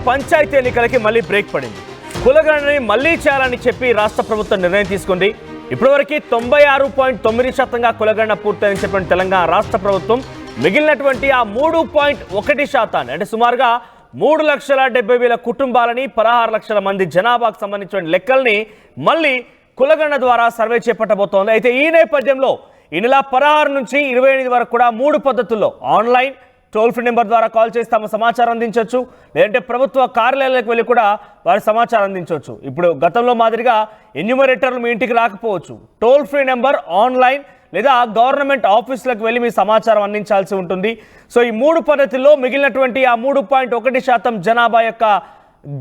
పంచాయతీ ఎన్నికలకి మళ్ళీ బ్రేక్ పడింది. కులగణనని మళ్లీ చేయాలని చెప్పి రాష్ట్ర ప్రభుత్వం నిర్ణయం తీసుకుంది. ఇప్పటివరకు 96.9% కులగణన పూర్తయిందని చెప్పిన తెలంగాణ రాష్ట్ర ప్రభుత్వం మిగిలినటువంటి ఆ 3.1% అంటే సుమారుగా 3,70,000 కుటుంబాలని 16 లక్షల మంది జనాభాకు సంబంధించిన లెక్కల్ని మళ్ళీ కులగణన ద్వారా సర్వే చేపట్టబోతోంది. అయితే ఈ నేపథ్యంలో ఈ నెల 16 నుంచి 28 వరకు కూడా 3 పద్ధతుల్లో ఆన్లైన్, టోల్ ఫ్రీ నెంబర్ ద్వారా కాల్ చేసి తమ సమాచారం అందించవచ్చు, లేదంటే ప్రభుత్వ కార్యాలయాలకు వెళ్ళి కూడా వారి సమాచారం అందించవచ్చు. ఇప్పుడు గతంలో మాదిరిగా ఎన్యూమరేటర్లు మీ ఇంటికి రాకపోవచ్చు. టోల్ ఫ్రీ నెంబర్, ఆన్లైన్ లేదా గవర్నమెంట్ ఆఫీసులకు వెళ్ళి మీ సమాచారం అందించాల్సి ఉంటుంది. సో ఈ 3 పద్ధతుల్లో మిగిలినటువంటి ఆ 3.1% జనాభా యొక్క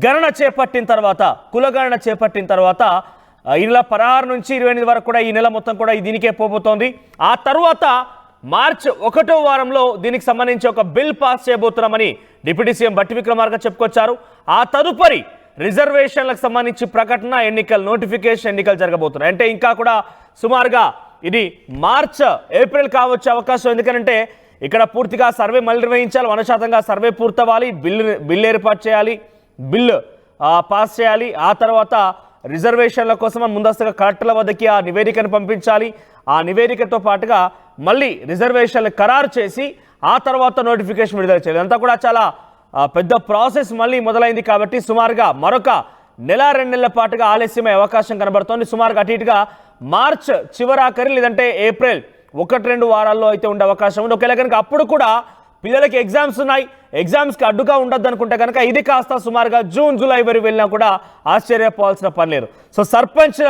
గణన చేపట్టిన తర్వాత, కులగణన చేపట్టిన తర్వాత ఈ నెల 16 నుంచి 28 వరకు కూడా ఈ నెల మొత్తం కూడా దీనికే పోబోతోంది. ఆ తర్వాత మార్చి 1వ వారంలో దీనికి సంబంధించి ఒక బిల్ పాస్ చేయబోతున్నామని డిప్యూటీ సీఎం బట్టి విక్రమార్క చెప్పుకొచ్చారు. ఆ తదుపరి రిజర్వేషన్లకు సంబంధించి ప్రకటన, ఎన్నికలు, నోటిఫికేషన్, ఎన్నికలు జరగబోతున్నాయి. అంటే ఇంకా కూడా సుమారుగా ఇది మార్చ్, ఏప్రిల్ కావచ్చే అవకాశం. ఎందుకంటే ఇక్కడ పూర్తిగా సర్వే మళ్ళీ నిర్వహించాలి, 100% సర్వే పూర్తవ్వాలి, బిల్లు ఏర్పాటు చేయాలి, బిల్లు పాస్ చేయాలి. ఆ తర్వాత రిజర్వేషన్ల కోసం ముందస్తుగా కలెక్టర్ల వద్దకి ఆ నివేదికను పంపించాలి. ఆ నివేదికతో పాటుగా మళ్ళీ రిజర్వేషన్లు ఖరారు చేసి ఆ తర్వాత నోటిఫికేషన్ విడుదల చేయాలి. అంతా కూడా చాలా పెద్ద ప్రాసెస్ మళ్ళీ మొదలైంది. కాబట్టి సుమారుగా మరొక నెల 2 నెలల పాటుగా ఆలస్యమయ్యే అవకాశం కనబడుతోంది. సుమారుగా అటు ఇటుగా మార్చ్ చివరాఖరి లేదంటే ఏప్రిల్ 1-2 వారాల్లో అయితే ఉండే అవకాశం ఉంది. ఒకవేళ కనుక అప్పుడు కూడా పిల్లలకి ఎగ్జామ్స్ ఉన్నాయి, ఎగ్జామ్స్కి అడ్డుగా ఉండద్దు అనుకుంటే కనుక ఇది కాస్త సుమారుగా జూన్, జూలై వరకు వెళ్ళినా కూడా ఆశ్చర్యపోవాల్సిన పని లేదు. సో సర్పంచ్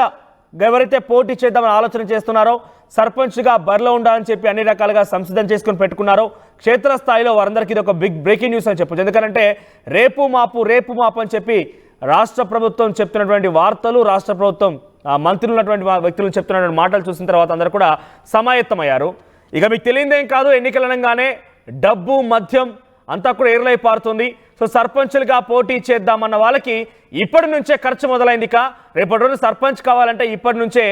ఎవరైతే పోటీ చేద్దామని ఆలోచన చేస్తున్నారో, సర్పంచ్గా బరిలో ఉండాలని చెప్పి అన్ని రకాలుగా సంసిద్ధం చేసుకుని పెట్టుకున్నారో, క్షేత్రస్థాయిలో వారందరికీ ఇది ఒక బిగ్ బ్రేకింగ్ న్యూస్ అని చెప్పొచ్చు. ఎందుకంటే రేపు మాపు అని చెప్పి రాష్ట్ర ప్రభుత్వం చెప్తున్నటువంటి వార్తలు, రాష్ట్ర ప్రభుత్వం మంత్రులు ఉన్నటువంటి వ్యక్తులు చెప్తున్నటువంటి మాటలు చూసిన తర్వాత అందరూ కూడా సమాయత్తమయ్యారు. ఇక మీకు తెలియదేం కాదు, ఎన్నికలు అనగానే డబ్బు, మద్యం అంతా కూడా ఏర్లై పారుతుంది. సో సర్పంచులుగా పోటీ చేద్దామన్న వాళ్ళకి ఇప్పటి నుంచే ఖర్చు మొదలైంది. రేపటి రోజు సర్పంచ్ కావాలంటే ఇప్పటి నుంచే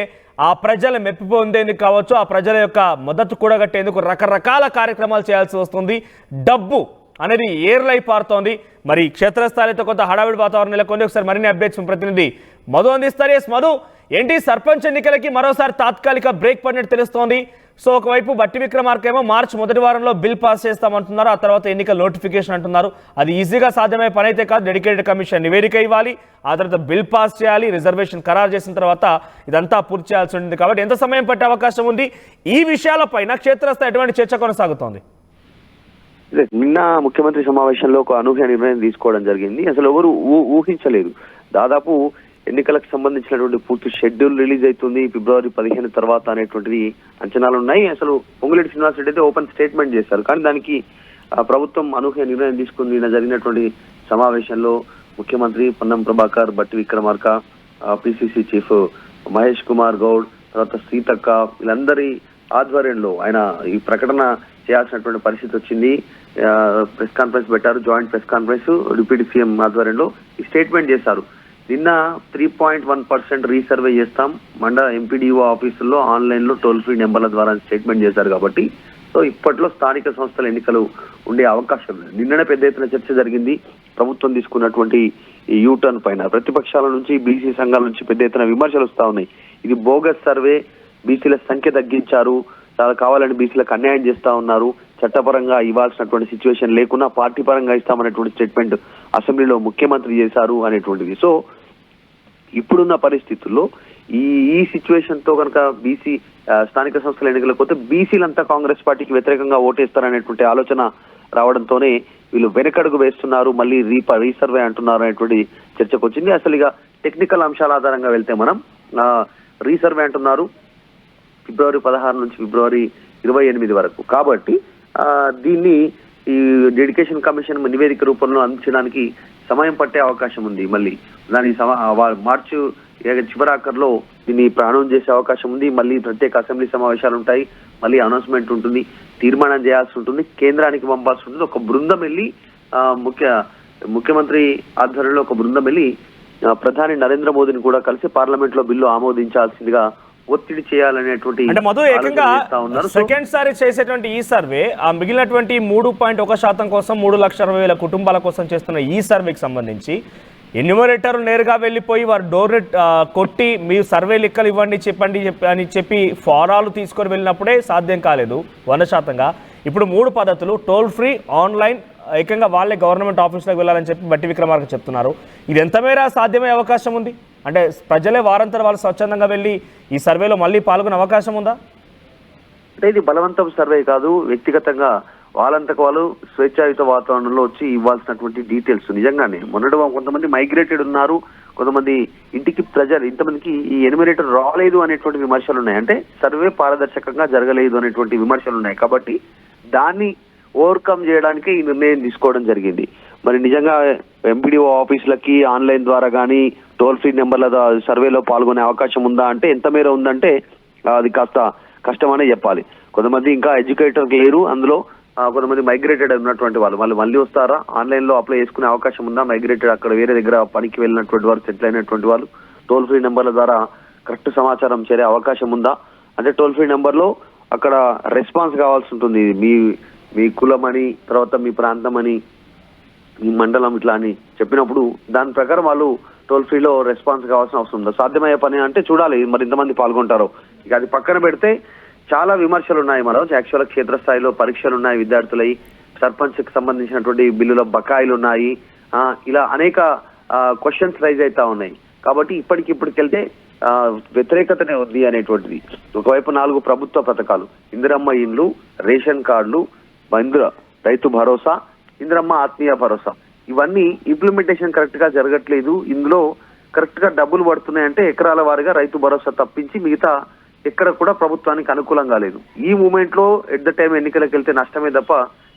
ఆ ప్రజల మెప్పు పొందేందుకు కావచ్చు, ఆ ప్రజల యొక్క మద్దతు కూడగట్టేందుకు రకరకాల కార్యక్రమాలు చేయాల్సి వస్తుంది. డబ్బు అనేది ఏర్లై పారుతోంది. మరి క్షేత్రస్థాయితో కొంత హడావిడి వాతావరణం నెలకొంది. ఒకసారి మరిన్ని అప్డేట్స్ ప్రతినిధి మధు అందిస్తారు. ఎస్ మధు, ఏంటి సర్పంచ్ ఎన్నికలకి మరోసారి తాత్కాలిక బ్రేక్ పడినట్టు తెలుస్తోంది. సో ఒకవైపు బట్టి విక్రమార్క ఏమో మార్చి 1వ వారంలో బిల్ పాస్ చేస్తామంటున్నారు, ఆ తర్వాత ఎన్నికల నోటిఫికేషన్ అంటున్నారు. అది ఈజీగా సాధ్యమయ్యే పని అయితే కాదు. డెడికేటెడ్ కమిషన్ నివేదిక ఇవ్వాలి, ఆ తర్వాత బిల్ పాస్ చేయాలి, రిజర్వేషన్ ఖరారు చేసిన తర్వాత ఇదంతా పూర్తి చేయాల్సి ఉంటుంది. కాబట్టి ఎంత సమయం పట్టే అవకాశం ఉంది? ఈ విషయాలపైన క్షేత్రస్థాయి ఎటువంటి చర్చ కొనసాగుతోంది? నిన్న ముఖ్యమంత్రి సమావేశంలో ఒక అనూహ్య నిర్ణయం తీసుకోవడం జరిగింది. అసలు ఎవరు ఊహించలేదు. దాదాపు ఎన్నికలకు సంబంధించినటువంటి పూర్తి షెడ్యూల్ రిలీజ్ అవుతుంది ఫిబ్రవరి 15 తర్వాత అనేటువంటిది అంచనాలు ఉన్నాయి. అసలు పొంగులేటి శ్రీనివాస్ రెడ్డి అయితే ఓపెన్ స్టేట్మెంట్ చేశారు. కానీ దానికి ప్రభుత్వం అనూహ్య నిర్ణయం తీసుకుంది. నిన్న జరిగినటువంటి సమావేశంలో ముఖ్యమంత్రి పొన్నం ప్రభాకర్, బట్టి విక్రమార్క, పిసిసి చీఫ్ మహేష్ కుమార్ గౌడ్, తర్వాత సీతక్క, వీళ్ళందరి ఆధ్వర్యంలో ఆయన ఈ ప్రకటన చేయాల్సినటువంటి పరిస్థితి వచ్చింది. ప్రెస్ కాన్ఫరెన్స్ పెట్టారు, joint press conference deputy CM ఆధ్వర్యంలో ఈ స్టేట్మెంట్ చేశారు. నిన్న 3.1% రీసర్వే చేస్తాం, మండల ఎంపీడీఓ ఆఫీసుల్లో ఆన్లైన్లో టోల్ ఫ్రీ నెంబర్ల ద్వారా స్టేట్మెంట్ చేశారు. కాబట్టి సో ఇప్పట్లో స్థానిక సంస్థల ఎన్నికలు ఉండే అవకాశం లేదు. నిన్ననే పెద్ద ఎత్తున చర్చ జరిగింది. ప్రభుత్వం తీసుకున్నటువంటి ఈ యూటర్న్ పైన ప్రతిపక్షాల నుంచి, బీసీ సంఘాల నుంచి పెద్ద ఎత్తున విమర్శలు వస్తూ ఉన్నాయి. ఇది బోగస్ సర్వే, బీసీల సంఖ్య తగ్గించారు, చాలా కావాలని బీసీలకు అన్యాయం చేస్తా ఉన్నారు, చట్టపరంగా ఇవ్వాల్సినటువంటి సిచ్యువేషన్ లేకున్నా పార్టీ పరంగా ఇస్తామనేటువంటి స్టేట్మెంట్ అసెంబ్లీలో ముఖ్యమంత్రి చేశారు అనేటువంటిది. సో ఇప్పుడున్న పరిస్థితుల్లో ఈ సిచ్యువేషన్ తో కనుక బీసీ స్థానిక సంస్థల ఎన్నికలకు పోతే బీసీలంతా కాంగ్రెస్ పార్టీకి వ్యతిరేకంగా ఓటేస్తారనేటువంటి ఆలోచన రావడంతోనే వీళ్ళు వెనకడుగు వేస్తున్నారు, మళ్ళీ రీసర్వే అంటున్నారు అనేటువంటి చర్చకు వచ్చింది. అసలు ఇక టెక్నికల్ అంశాల ఆధారంగా వెళ్తే మనం రీసర్వే అంటున్నారు ఫిబ్రవరి 16 నుంచి ఫిబ్రవరి 28 వరకు. కాబట్టి దీన్ని ఈ డెడికేషన్ కమిషన్ నివేదిక రూపంలో అందించడానికి సమయం పట్టే అవకాశం ఉంది. మళ్ళీ దాని మార్చి చివరాఖర్లో దీన్ని అనౌన్స్ చేసే అవకాశం ఉంది. మళ్ళీ ప్రత్యేక అసెంబ్లీ సమావేశాలు ఉంటాయి, మళ్ళీ అనౌన్స్మెంట్ ఉంటుంది, తీర్మానం చేయాల్సి ఉంటుంది, కేంద్రానికి పంపాల్సి ఉంటుంది. ఒక బృందం వెళ్ళి ముఖ్యమంత్రి ఆధ్వర్యంలో ఒక బృందం వెళ్ళి ప్రధాని నరేంద్ర మోదీని కూడా కలిసి పార్లమెంట్ లో బిల్లు ఆమోదించాల్సిందిగా ఒత్తిడి చేయాలనేటువంటి అంటే మధు ఏకంగా సెకండ్ సారి చేసేటువంటి ఈ సర్వే ఆ మిగిలినటువంటి 3.1% కోసం 3,60,000 కుటుంబాల కోసం చేస్తున్న ఈ సర్వేకి సంబంధించి ఎన్యూమరేటర్ నేరుగా వెళ్ళిపోయి వారు డోర్ కొట్టి మీ సర్వే లెక్కలు ఇవ్వండి చెప్పండి అని చెప్పి ఫారాలు తీసుకొని వెళ్ళినప్పుడే సాధ్యం కాలేదు 100%గా. ఇప్పుడు 3 పద్ధతులు టోల్ ఫ్రీ, ఆన్లైన్, ఏకంగా వాళ్ళే గవర్నమెంట్ ఆఫీస్లోకి వెళ్ళాలని చెప్పి బట్టి విక్రమార్క చెప్తున్నారు. ఇది ఎంత మేర సాధ్యమయ్యే అవకాశం ఉంది? అంటే ప్రజలే వారంతా వాళ్ళు స్వచ్ఛందంగా వెళ్ళి ఈ సర్వేలో మళ్ళీ పాల్గొనే అవకాశం ఉందా? అంటే ఇది బలవంతం సర్వే కాదు, వ్యక్తిగతంగా వాళ్ళంతకు వాళ్ళు స్వేచ్ఛాయుత వాతావరణంలో వచ్చి ఇవ్వాల్సినటువంటి డీటెయిల్స్. నిజంగానే మొన్నటి కొంతమంది మైగ్రేటెడ్ ఉన్నారు, కొంతమంది ఇంటికి ప్రజలు ఇంతమందికి ఈ ఎన్యూమరేటర్ రాలేదు అనేటువంటి విమర్శలు ఉన్నాయి. అంటే సర్వే పారదర్శకంగా జరగలేదు అనేటువంటి విమర్శలు ఉన్నాయి. కాబట్టి దాన్ని ఓవర్కమ్ చేయడానికి ఈ నిర్ణయం తీసుకోవడం జరిగింది. మరి నిజంగా ఎంపీడీఓ ఆఫీసులకి ఆన్లైన్ ద్వారా కానీ టోల్ ఫ్రీ నెంబర్ల సర్వేలో పాల్గొనే అవకాశం ఉందా అంటే ఎంత మేర ఉందంటే అది కాస్త కష్టమనే చెప్పాలి. కొంతమంది ఇంకా ఎడ్యుకేటర్ లేరు అందులో, కొంతమంది మైగ్రేటెడ్ ఉన్నటువంటి వాళ్ళు మళ్ళీ వస్తారా, ఆన్లైన్ లో అప్లై చేసుకునే అవకాశం ఉందా, మైగ్రేటెడ్ అక్కడ వేరే దగ్గర పనికి వెళ్ళినటువంటి వారు, సెటిల్ అయినటువంటి వాళ్ళు టోల్ ఫ్రీ నెంబర్ల ద్వారా కరెక్ట్ సమాచారం చేరే అవకాశం ఉందా అంటే టోల్ ఫ్రీ నెంబర్ లో అక్కడ రెస్పాన్స్ కావాల్సి ఉంటుంది. మీ కులం అని, తర్వాత మీ ప్రాంతం అని, మీ మండలం ఇట్లా అని చెప్పినప్పుడు దాని ప్రకారం వాళ్ళు టోల్ ఫ్రీలో రెస్పాన్స్ కావాల్సిన అవసరం ఉందా? సాధ్యమయ్యే పని అంటే చూడాలి మరి ఇంతమంది పాల్గొంటారో. ఇక అది పక్కన పెడితే చాలా విమర్శలు ఉన్నాయి. మనం యాక్చువల్గా క్షేత్రస్థాయిలో పరీక్షలు ఉన్నాయి విద్యార్థులై, సర్పంచ్కి సంబంధించినటువంటి బిల్లుల బకాయిలు ఉన్నాయి, ఇలా అనేక క్వశ్చన్స్ రైజ్ అవుతా ఉన్నాయి. కాబట్టి ఇప్పటికెళ్తే వ్యతిరేకతనే ఉంది అనేటువంటిది. ఒకవైపు 4 ప్రభుత్వ పథకాలు, ఇందిరమ్మ ఇండ్లు, రేషన్ కార్డులు, రైతు భరోసా, ఇందిరమ్మ ఆత్మీయ భరోసా, ఇవన్నీ ఇంప్లిమెంటేషన్ కరెక్ట్ గా జరగట్లేదు. ఇందులో కరెక్ట్ గా డబ్బులు పడుతున్నాయంటే ఎకరాల వారీగా రైతు భరోసా తప్పించి మిగతా ఎక్కడ కూడా ప్రభుత్వానికి అనుకూలంగా లేదు. ఈ మూమెంట్ లో ఎట్ ద టైం ఎన్నికలకు వెళ్తే నష్టమే తప్ప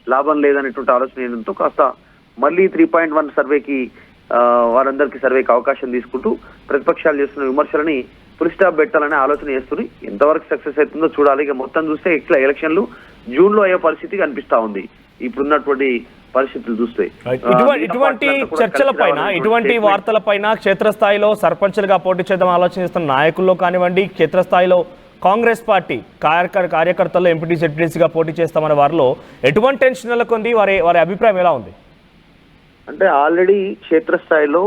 లాభం లేదనేటువంటి ఆలోచన ఏంటంతో కాస్త మళ్ళీ 3.1 సర్వేకి వారందరికీ సర్వేకి అవకాశం తీసుకుంటూ ప్రతిపక్షాలు చేస్తున్న విమర్శలని ఫుల్ స్టాప్ పెట్టాలనే ఆలోచన చేస్తుంది. ఎంతవరకు సక్సెస్ అవుతుందో చూడాలి. ఇక మొత్తం చూస్తే ఇట్లా ఎలక్షన్లు జూన్ లో అయ్యే పరిస్థితి కనిపిస్తా ఉంది ఇప్పుడున్నటువంటి పరిస్థితులు చూస్తే. ఇటువంటి చర్చల పైన, ఇటువంటి వార్తల పైన క్షేత్రస్థాయిలో సర్పంచులుగా పోటీ చేద్దాం ఆలోచన చేస్తున్న నాయకుల్లో కానివ్వండి, క్షేత్రస్థాయిలో కాంగ్రెస్ పార్టీ కార్యకర్తల్లో ఎంపీటీ జెడ్పీటీసీగా పోటీ చేస్తామనే వారిలో ఎటువంటి టెన్షన్ నెలకొంది? వారి అభిప్రాయం ఎలా ఉంది? అంటే ఆల్రెడీ క్షేత్రస్థాయిలో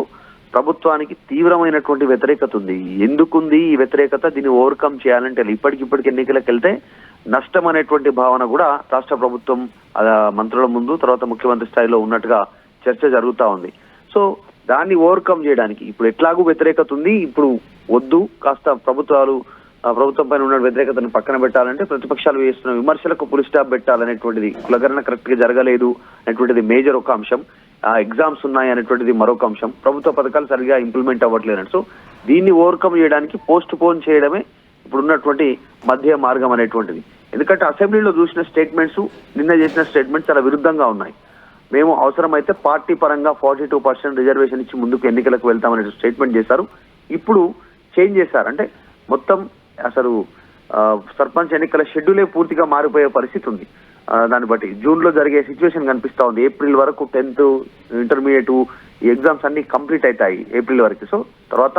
ప్రభుత్వానికి తీవ్రమైనటువంటి వ్యతిరేకత ఉంది. ఎందుకుంది ఈ వ్యతిరేకత? దీన్ని ఓవర్కమ్ చేయాలంటే ఇప్పటికిప్పటికి ఎన్నికలకు వెళ్తే నష్టం అనేటువంటి భావన కూడా రాష్ట్ర ప్రభుత్వం మంత్రుల ముందు, తర్వాత ముఖ్యమంత్రి స్థాయిలో ఉన్నట్టుగా చర్చ జరుగుతా ఉంది. దాన్ని ఓవర్కమ్ చేయడానికి ఇప్పుడు ఎట్లాగూ వ్యతిరేకత ఉంది. ఇప్పుడు వద్దు, కాస్త ప్రభుత్వం పైన ఉన్న వ్యతిరేకతను పక్కన పెట్టాలంటే ప్రతిపక్షాలు వేస్తున్న విమర్శలకు ఫుల్ స్టాప్ పెట్టాలనేటువంటిది, కులగణన కరెక్ట్ గా జరగలేదు అనేటువంటిది మేజర్ ఒక అంశం, ఎగ్జామ్స్ ఉన్నాయి అనేటువంటిది మరొక అంశం, ప్రభుత్వ పథకాలు సరిగా ఇంప్లిమెంట్ అవ్వట్లేదు. సో దీన్ని ఓవర్కమ్ చేయడానికి పోస్ట్ పోన్ చేయడమే ఇప్పుడున్నటువంటి మధ్య మార్గం అనేటువంటిది. ఎందుకంటే అసెంబ్లీలో చూసిన స్టేట్మెంట్స్, నిన్న చేసిన స్టేట్మెంట్స్ చాలా విరుద్ధంగా ఉన్నాయి. మేము అవసరమైతే పార్టీ పరంగా 42% రిజర్వేషన్ ఇచ్చి ముందుకు ఎన్నికలకు వెళ్తామనే స్టేట్మెంట్ చేశారు. ఇప్పుడు చేంజ్ చేశారు. అంటే మొత్తం అసలు సర్పంచ్ ఎన్నికల షెడ్యూలే పూర్తిగా మారిపోయే పరిస్థితి ఉంది. దాన్ని బట్టి జూన్ లో జరిగే సిచ్యువేషన్ కనిపిస్తా ఉంది. ఏప్రిల్ వరకు 10th ఇంటర్మీడియట్ ఈ ఎగ్జామ్స్ అన్ని కంప్లీట్ అవుతాయి ఏప్రిల్ వరకు. సో తర్వాత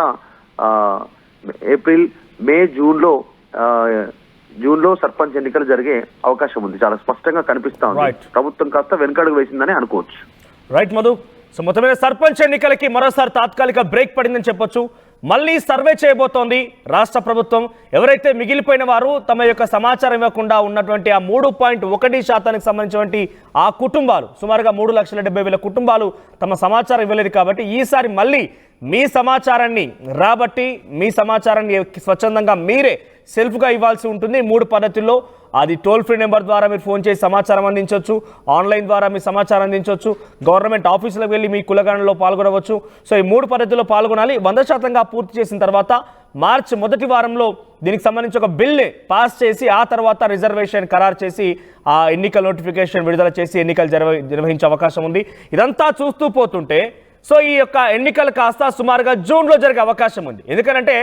ఏప్రిల్, మే, జూన్ లో సర్పంచ్ ఎన్నికలు జరిగే అవకాశం ఉంది. చాలా స్పష్టంగా కనిపిస్తా ఉంది. ప్రభుత్వం కాస్త వెనకడుగు వేసిందని అనుకోవచ్చు. రైట్ మధు. సో మొత్తం మీద సర్పంచ్ ఎన్నికలకి మరోసారి తాత్కాలిక బ్రేక్ పడిందని చెప్పొచ్చు. మళ్ళీ సర్వే చేయబోతోంది రాష్ట్ర ప్రభుత్వం. ఎవరైతే మిగిలిపోయిన వారు తమ యొక్క సమాచారం ఇవ్వకుండా ఉన్నటువంటి ఆ 3.1% సంబంధించినటువంటి ఆ కుటుంబాలు, సుమారుగా 3,70,000 కుటుంబాలు తమ సమాచారం ఇవ్వలేదు. కాబట్టి ఈసారి మళ్ళీ మీ సమాచారాన్ని రాబట్టి మీ సమాచారాన్ని స్వచ్ఛందంగా మీరే సెల్ఫ్గా ఇవ్వాల్సి ఉంటుంది. 3 పద్ధతుల్లో, అది టోల్ ఫ్రీ నెంబర్ ద్వారా మీరు ఫోన్ చేసి సమాచారం అందించవచ్చు, ఆన్లైన్ ద్వారా మీ సమాచారం అందించవచ్చు, గవర్నమెంట్ ఆఫీసులకు వెళ్ళి మీ కులగణనలో పాల్గొనవచ్చు. సో ఈ 3 పద్ధతుల్లో పాల్గొనాలి. 100% పూర్తి చేసిన తర్వాత మార్చి మొదటి వారంలో దీనికి సంబంధించి ఒక బిల్లు పాస్ చేసి ఆ తర్వాత రిజర్వేషన్ ఖరారు చేసి ఆ ఎన్నికల నోటిఫికేషన్ విడుదల చేసి ఎన్నికలు నిర్వహించే అవకాశం ఉంది. ఇదంతా చూస్తూ పోతుంటే సో ఈ యొక్క ఎన్నికలు కాస్త సుమారుగా జూన్లో జరిగే అవకాశం ఉంది. ఎందుకంటే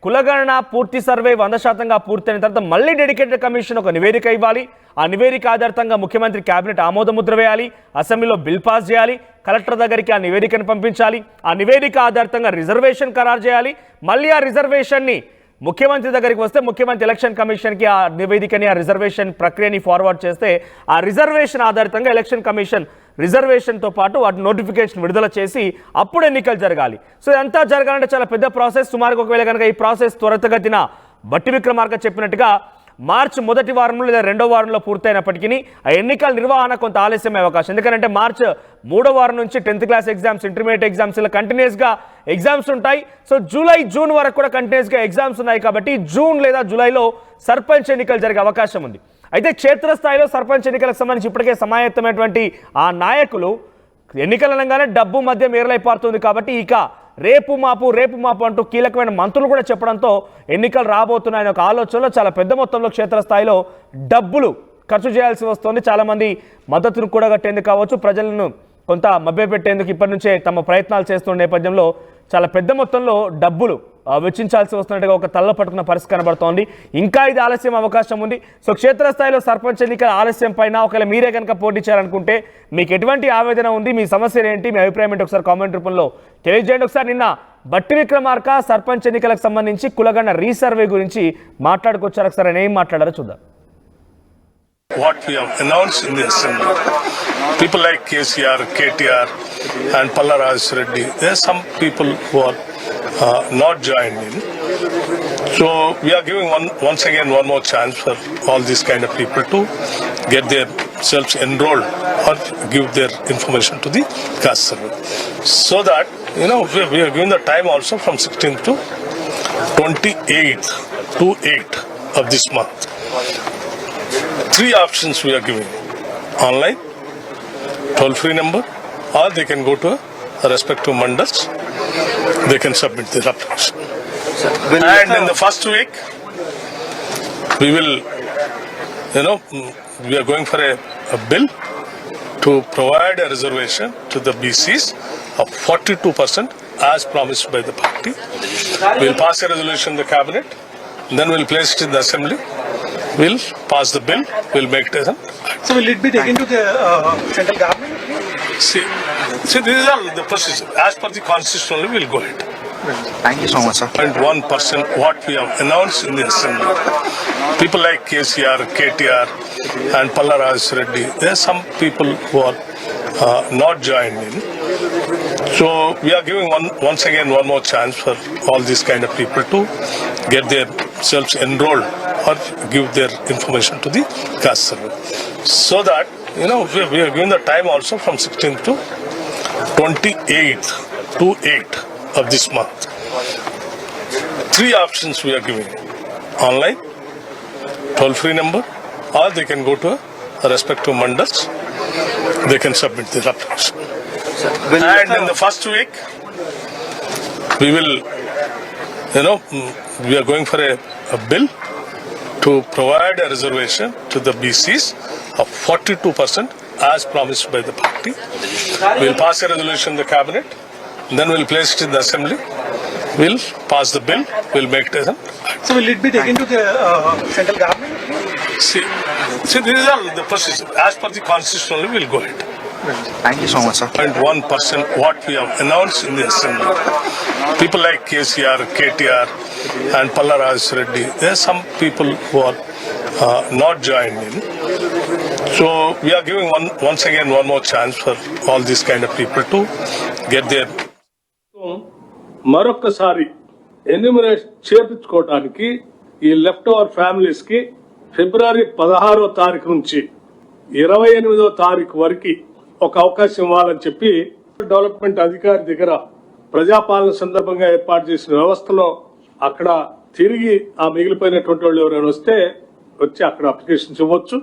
కులగణన పూర్తి సర్వే 100% పూర్తయిన తర్వాత మళ్ళీ డెడికేటెడ్ కమిషన్ ఒక నివేదిక ఇవ్వాలి. ఆ నివేదిక ఆధారితంగా ముఖ్యమంత్రి కేబినెట్ ఆమోద ముద్ర వేయాలి, అసెంబ్లీలో బిల్ పాస్ చేయాలి, కలెక్టర్ దగ్గరికి ఆ నివేదికను పంపించాలి. ఆ నివేదిక ఆధారితంగా రిజర్వేషన్ ఖరారు చేయాలి. మళ్ళీ ఆ రిజర్వేషన్ని ముఖ్యమంత్రి దగ్గరికి వస్తే ముఖ్యమంత్రి ఎలక్షన్ కమిషన్కి ఆ నివేదికని ఆ రిజర్వేషన్ ప్రక్రియని ఫార్వర్డ్ చేస్తే ఆ రిజర్వేషన్ ఆధారితంగా ఎలక్షన్ కమిషన్ రిజర్వేషన్తో పాటు వాటి నోటిఫికేషన్ విడుదల చేసి అప్పుడు ఎన్నికలు జరగాలి. సో ఇదంతా జరగాలంటే చాలా పెద్ద ప్రాసెస్. సుమారుగా ఒకవేళ కనుక ఈ ప్రాసెస్ త్వరితగతిన బట్టి విక్రమార్క చెప్పినట్టుగా మార్చి మొదటి వారంలో లేదా రెండో వారంలో పూర్తయినప్పటికీ ఆ ఎన్నికల నిర్వహణ కొంత ఆలస్యమే అవకాశం. ఎందుకంటే మార్చి 3వ వారం నుంచి 10th class exams, intermediate exams ఇలా కంటిన్యూస్గా ఎగ్జామ్స్ ఉంటాయి. సో జూన్ వరకు కూడా కంటిన్యూస్గా ఎగ్జామ్స్ ఉన్నాయి కాబట్టి జూన్ లేదా జూలైలో సర్పంచ్ ఎన్నికలు జరిగే అవకాశం ఉంది. అయితే క్షేత్రస్థాయిలో సర్పంచ్ ఎన్నికలకు సంబంధించి ఇప్పటికే సమాయత్తమైనటువంటి ఆ నాయకులు ఎన్నికలు అనగానే డబ్బు మధ్య మేరలైపోతుంది కాబట్టి ఇక రేపు మాపు అంటూ కీలకమైన మంత్రులు కూడా చెప్పడంతో ఎన్నికలు రాబోతున్నాయని ఒక ఆలోచనలో చాలా పెద్ద మొత్తంలో క్షేత్రస్థాయిలో డబ్బులు ఖర్చు చేయాల్సి వస్తుంది. చాలామంది మద్దతును కూడా కట్టేందుకు కావచ్చు, ప్రజలను కొంత మభ్యపెట్టేందుకు ఇప్పటి నుంచే తమ ప్రయత్నాలు చేస్తున్న నేపథ్యంలో చాలా పెద్ద మొత్తంలో డబ్బులు వెచ్చించాల్సి వస్తున్నట్టుగా ఒక తల్ల పట్టుకున్న పరిస్థితి కనబడుతోంది. ఇంకా ఇది ఆలస్యం అవకాశం ఉంది. సో క్షేత్రస్థాయిలో సర్పంచ్ ఎన్నికల ఆలస్యం పైన ఒకవేళ మీరే కనుక పోటీ చేయాలనుకుంటే మీకు ఎటువంటి ఆవేదన ఉంది, మీ సమస్యలు ఏంటి, మీ అభిప్రాయం ఏంటి ఒకసారి కామెంట్ రూపంలో తెలియజేయండి. ఒకసారి నిన్న బట్టి విక్రమార్క సర్పంచ్ ఎన్నికలకు సంబంధించి కులగణ రీసర్వే గురించి మాట్లాడుకొచ్చారు. ఒకసారి ఆయన ఏం మాట్లాడారో చూద్దాం. What we have announced in the assembly, people like KCR, KTR and Pallaraj Reddy, there are some people who are not joined in. So we are giving once again one more chance for all these kind of people to get themselves enrolled or give their information to the caste server. So that, we are giving the time also from 16th to 28th to 8th of this month. 3 options we are giving: online, toll-free number, or they can go to a respective mandals. They can submit their application. And in the first week, we will, we are going for a bill to provide a reservation to the BCs of 42% as promised by the party. We will pass a resolution in the cabinet, then we will place it in the assembly. We'll pass the bill, we'll make it as an act. So will it be taken to the central government? See, these are the procedure. As per the constitution only, we'll go ahead. Thank you so much, sir. 0.1% what we have announced in the assembly. People like KCR, KTR and Pallaraj Reddy, there are some people who are not joined in. So we are giving once again one more chance for all these kind of people to get themselves enrolled or give their information to the caste server. So that, we are giving the time also from 16th to 28th to 8th of this month. 3 options we are giving: online, toll-free number, or they can go to a respective mandals. They can submit their application. And in the first week, we will, we are going for a bill to provide a reservation to the BCs of 42% as promised by the party. We will pass a resolution in the cabinet, then we will place it in the assembly. We'll pass the bill, we'll make it as an act. So will it be taken to the central government? See, these are the procedure. As per the constitution only, we'll go ahead. Thank you so much, sir. 0.1% what we have announced in the assembly. People like KCR, KTR and Pallaraj Reddy, there are some people who are not joined in. So we are giving once again one more chance for all these kind of people to get their. మరొకసారి enumeration చేపించుకోవడానికి ఈ left over families కి ఫిబ్రవరి 16వ తారీఖు నుంచి 28వ తారీఖు వరకు ఒక అవకాశం ఇవ్వాలని చెప్పి డెవలప్మెంట్ అధికారి దగ్గర ప్రజాపాలన సందర్భంగా ఏర్పాటు చేసిన వ్యవస్థలో అక్కడ తిరిగి ఆ మిగిలిపోయినటువంటి వాళ్ళు ఎవరైనా వస్తే వచ్చి అక్కడ అప్లికేషన్స్ ఇవ్వచ్చు.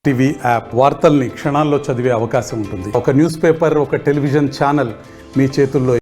టీవీ యాప్ వార్తల్ని క్షణాల్లో చదివే అవకాశం ఉంటుంది. ఒక న్యూస్ పేపర్, ఒక టెలివిజన్ ఛానల్ మీ చేతుల్లో